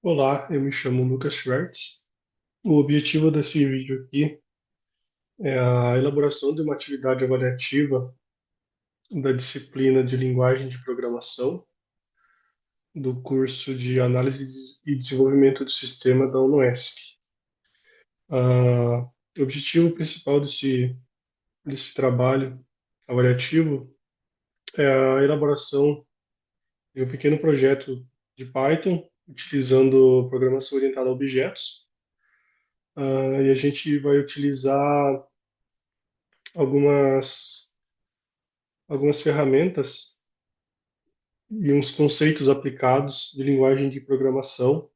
Olá, eu me chamo Lucas Schwartz. O objetivo desse vídeo aqui é a elaboração de uma atividade avaliativa da disciplina de linguagem de programação do curso de Análise e Desenvolvimento do Sistema da UNOESC. O objetivo principal desse trabalho avaliativo é a elaboração de um pequeno projeto de Python utilizando programação orientada a objetos. E a gente vai utilizar algumas algumas ferramentas e uns conceitos aplicados de linguagem de programação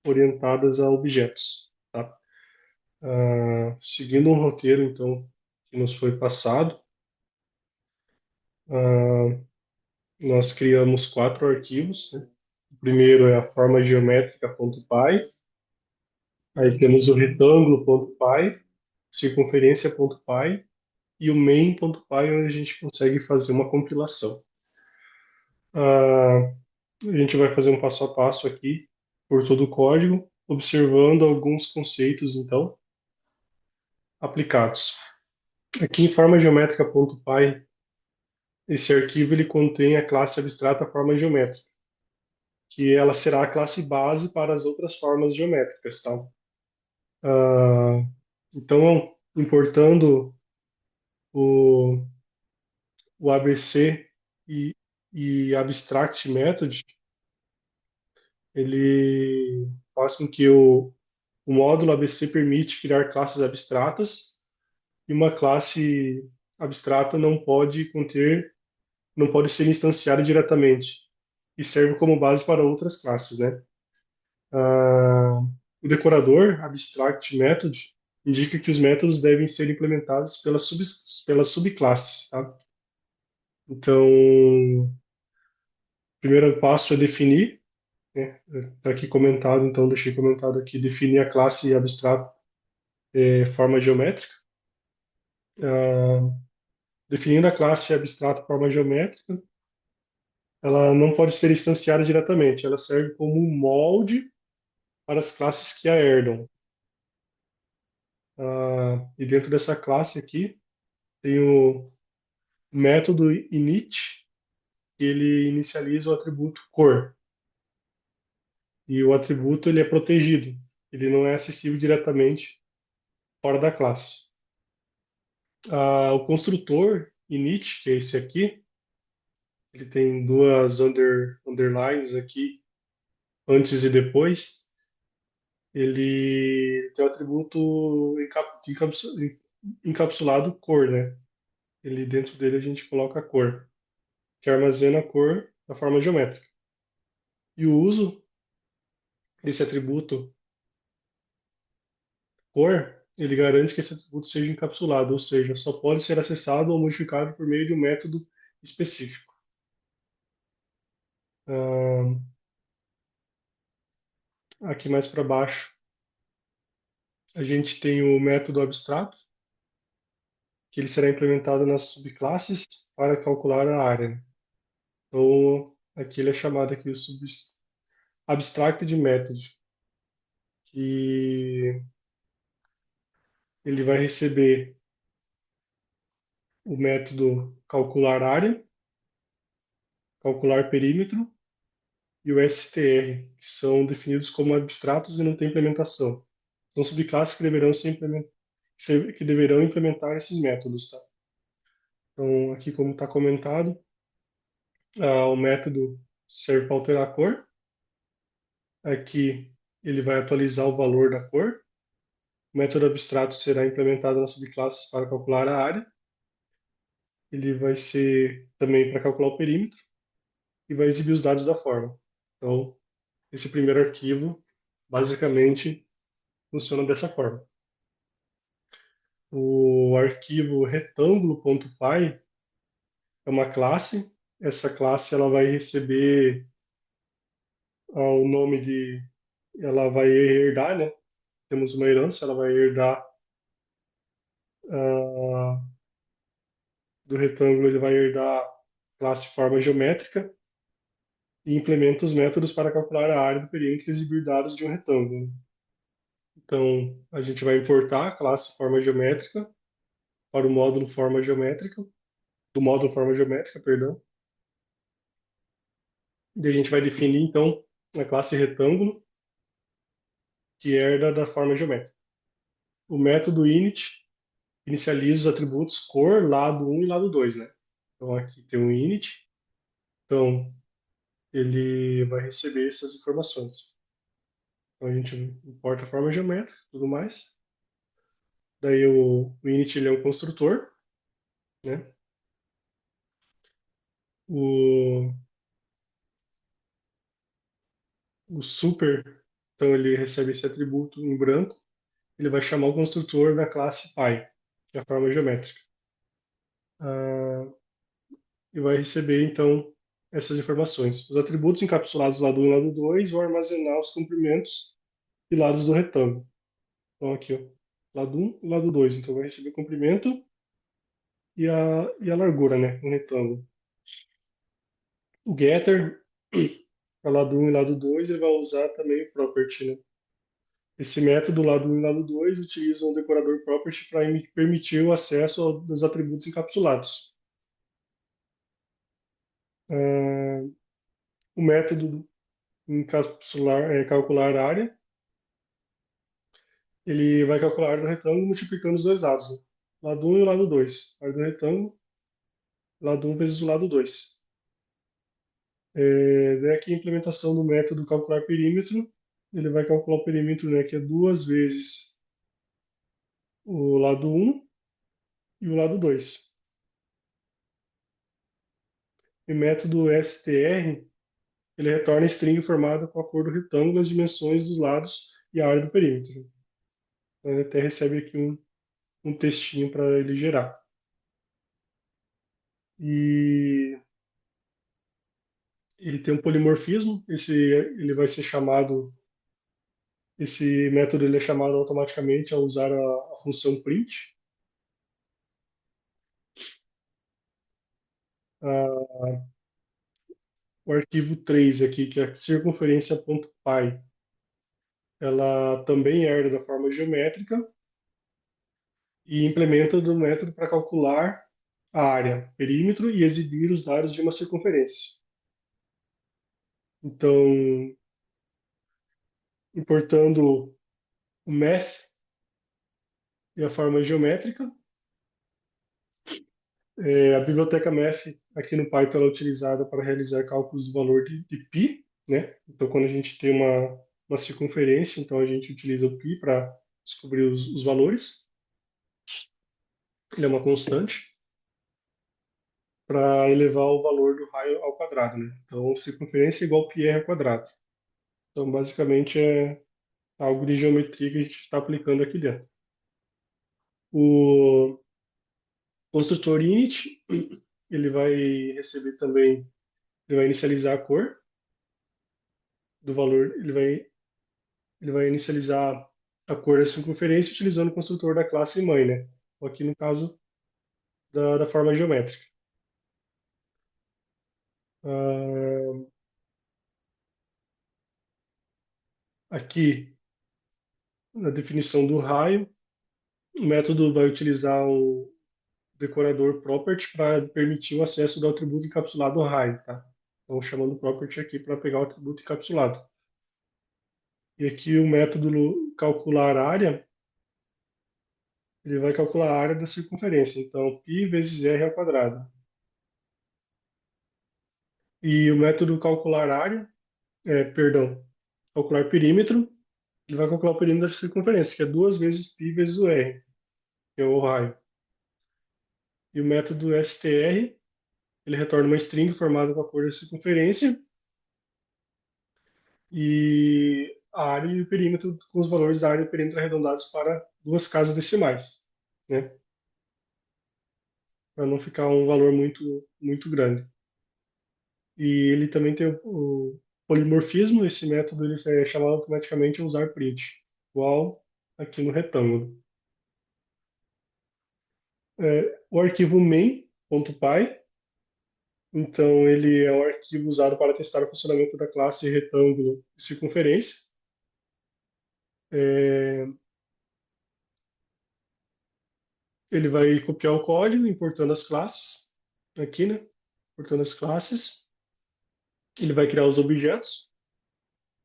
orientadas a objetos, tá? Seguindo um roteiro, então, que nos foi passado, ah, nós criamos quatro arquivos, né? O primeiro é a forma geométrica.py, aí temos o retângulo.py, circunferência.py e o main.py, onde a gente consegue fazer uma compilação. Ah, A gente vai fazer um passo a passo aqui por todo o código, observando alguns conceitos, então, aplicados. Aqui em forma geométrica.py, esse arquivo ele contém a classe abstrata forma geométrica, que ela será a classe base para as outras formas geométricas, tá? Ah, então, importando o, o ABC e abstract method, ele faz com que o módulo ABC permite criar classes abstratas e uma classe abstrata não pode ser instanciada diretamente e serve como base para outras classes, né? Ah, o decorador abstract method indica que os métodos devem ser implementados pelas subclasses, tá? Então, o primeiro passo é definir, né? Está aqui comentado, então deixei comentado aqui, definir a classe abstrata forma geométrica. Ah, Definindo a classe abstrata forma geométrica, ela não pode ser instanciada diretamente, ela serve como um molde para as classes que a herdam. E dentro dessa classe aqui tem o método init, que ele inicializa o atributo cor. E o atributo ele é protegido, ele não é acessível diretamente fora da classe. O construtor init, que é esse aqui, ele tem duas underlines aqui, antes e depois. Ele tem o atributo encapsulado cor, né? Ele dentro dele a gente coloca a cor, que armazena a cor da forma geométrica. E o uso desse atributo cor, ele garante que esse atributo seja encapsulado, ou seja, só pode ser acessado ou modificado por meio de um método específico. Ah, Aqui mais para baixo, a gente tem o método abstrato, que ele será implementado nas subclasses para calcular a área, né? Então, aqui ele é chamado aqui o abstracted method, que ele vai receber o método calcular área, calcular perímetro e o str, que são definidos como abstratos e não têm implementação. São subclasses que deverão que deverão implementar esses métodos, tá? Então, aqui como está comentado, o método serve para alterar a cor. Aqui ele vai atualizar o valor da cor. O método abstrato será implementado nas subclasses para calcular a área. Ele vai ser também para calcular o perímetro e vai exibir os dados da forma. Então, esse primeiro arquivo basicamente funciona dessa forma. O arquivo retângulo.py é uma classe. Essa classe ela vai receber o nome de, ela vai herdar, né? Temos uma herança, ela vai herdar ah, do retângulo, ele vai herdar classe forma geométrica e implementa os métodos para calcular a área do perímetro e exibir dados de um retângulo. Então, a gente vai importar a classe forma geométrica para o módulo forma geométrica, do módulo forma geométrica, perdão. E a gente vai definir, então, a classe retângulo, que herda da forma geométrica. O método init inicializa os atributos cor, lado 1 e lado 2, né? Então, aqui tem um init. Então, ele vai receber essas informações. Então, a gente importa a forma geométrica e tudo mais. Daí, o init ele é um construtor, né? O, o super, então, ele recebe esse atributo em branco. Ele vai chamar o construtor da classe pi, que é a forma geométrica. Ah, e vai receber, então, essas informações. Os atributos encapsulados lado 1 e lado 2 vão armazenar os comprimentos e lados do retângulo. Então, aqui, ó, lado 1 e lado 2. Então, vai receber o comprimento e a largura, né, no retângulo. O getter, para lado 1 e lado 2, ele vai usar também o property, né? Esse método, lado 1 e lado 2, utiliza um decorador property para permitir o acesso dos atributos encapsulados. Ah, o método encapsular, calcular a área, ele vai calcular a área do retângulo multiplicando os dois lados, né? Lado 1 e o lado 2. A área do retângulo, lado 1 vezes o lado 2. Daí aqui a implementação do método calcular perímetro, ele vai calcular o perímetro, né, que é duas vezes o lado 1 e o lado 2. E o método str, ele retorna string formada com a cor do retângulo, as dimensões dos lados e a área do perímetro. Então, ele até recebe aqui um textinho para ele gerar. E ele tem um polimorfismo, ele vai ser chamado, esse método ele é chamado automaticamente ao usar a função print. Ah, o arquivo 3 aqui, que é a circunferência.py, ela também herda da forma geométrica e implementa do método para calcular a área, perímetro e exibir os dados de uma circunferência. Então, importando o math e a forma geométrica, a biblioteca math aqui no Python ela é utilizada para realizar cálculos do valor de π, né? Então, quando a gente tem uma circunferência, então a gente utiliza o π para descobrir os valores. Ele é uma constante para elevar o valor do raio ao quadrado, né? Então, circunferência é igual πr ao quadrado. Então, basicamente, é algo de geometria que a gente está aplicando aqui dentro. O construtor init, ele vai receber também, ele vai inicializar a cor do valor, ele vai inicializar a cor da circunferência utilizando o construtor da classe mãe, né? Aqui no caso da forma geométrica. Ah, aqui, na definição do raio, o método vai utilizar o decorador property para permitir o acesso do atributo encapsulado ao raio, tá? Então, chamando property aqui para pegar o atributo encapsulado. E aqui o método calcular área, ele vai calcular a área da circunferência. Então, π vezes r ao quadrado. E o método calcular área, perdão, calcular perímetro, ele vai calcular o perímetro da circunferência, que é duas vezes π vezes o r, que é o raio. E o método str, ele retorna uma string formada com a cor da circunferência e a área e o perímetro com os valores da área e do perímetro arredondados para duas casas decimais, né? Para não ficar um valor muito grande. E ele também tem o polimorfismo, esse método ele é chamado automaticamente a usar print, igual aqui no retângulo. O arquivo main.py, Então, ele é um arquivo usado para testar o funcionamento da classe retângulo e circunferência. É, ele vai copiar o código, importando as classes, aqui, né? Importando as classes. Ele vai criar os objetos.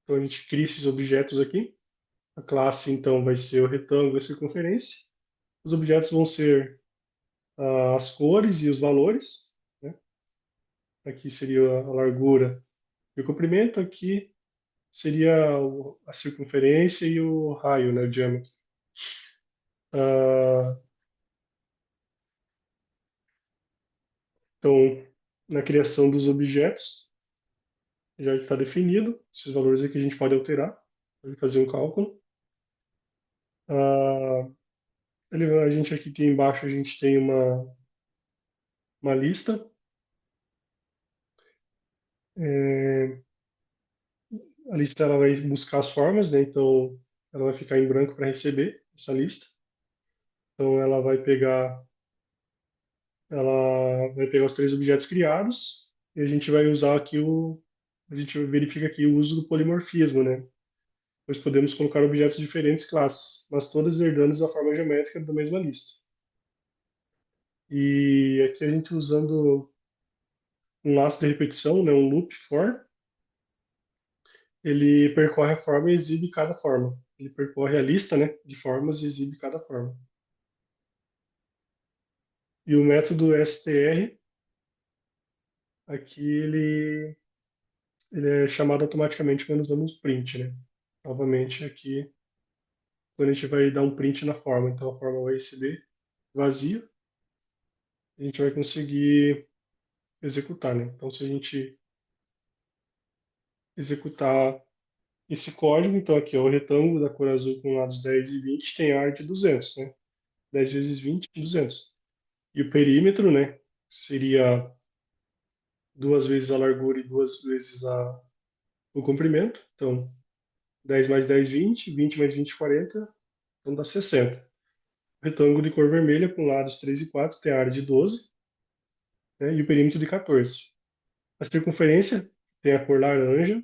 Então, a gente cria esses objetos aqui. A classe, então, vai ser o retângulo e a circunferência. Os objetos vão ser as cores e os valores, né? Aqui seria a largura e o comprimento. Aqui seria a circunferência e o raio, né? O diâmetro. Ah, então, na criação dos objetos, já está definido. Esses valores aqui a gente pode alterar, pode fazer um cálculo. Ah, a gente aqui tem embaixo, a gente tem uma lista. É, a lista ela vai buscar as formas, né? Então, ela vai ficar em branco para receber essa lista. Então, ela vai pegar os três objetos criados e a gente vai usar aqui a gente verifica aqui o uso do polimorfismo, né? Pois podemos colocar objetos de diferentes classes, mas todas herdando a forma geométrica da mesma lista. E aqui a gente usando um laço de repetição, né, um loop for, ele percorre a forma e exibe cada forma. Ele percorre a lista, né, de formas e exibe cada forma. E o método str, aqui ele é chamado automaticamente quando usamos print, né? Novamente aqui, quando a gente vai dar um print na forma, então a forma vai receber vazia, a gente vai conseguir executar, né? Então se a gente executar esse código, então aqui é o retângulo da cor azul com lados 10 e 20 tem área de 200, né? 10 vezes 20, 200. E o perímetro, né, seria duas vezes a largura e duas vezes o comprimento. Então, 10 mais 10, 20, 20 mais 20, 40, então dá 60. O retângulo de cor vermelha com lados 3 e 4 tem área de 12, né, e o perímetro de 14. A circunferência tem a cor laranja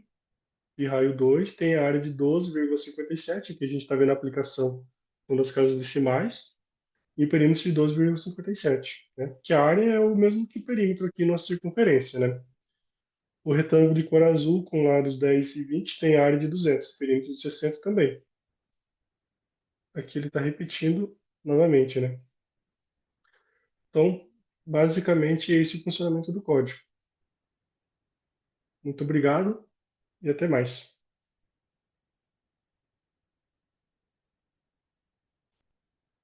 e raio 2 tem a área de 12,57, que a gente está vendo a aplicação uma das casas decimais, e o perímetro de 12,57, né? Que a área é o mesmo que o perímetro aqui na circunferência, né? O retângulo de cor azul com lados 10 e 20 tem área de 200, perímetro de 60 também. Aqui ele está repetindo novamente, né? Então, basicamente, esse é o funcionamento do código. Muito obrigado e até mais.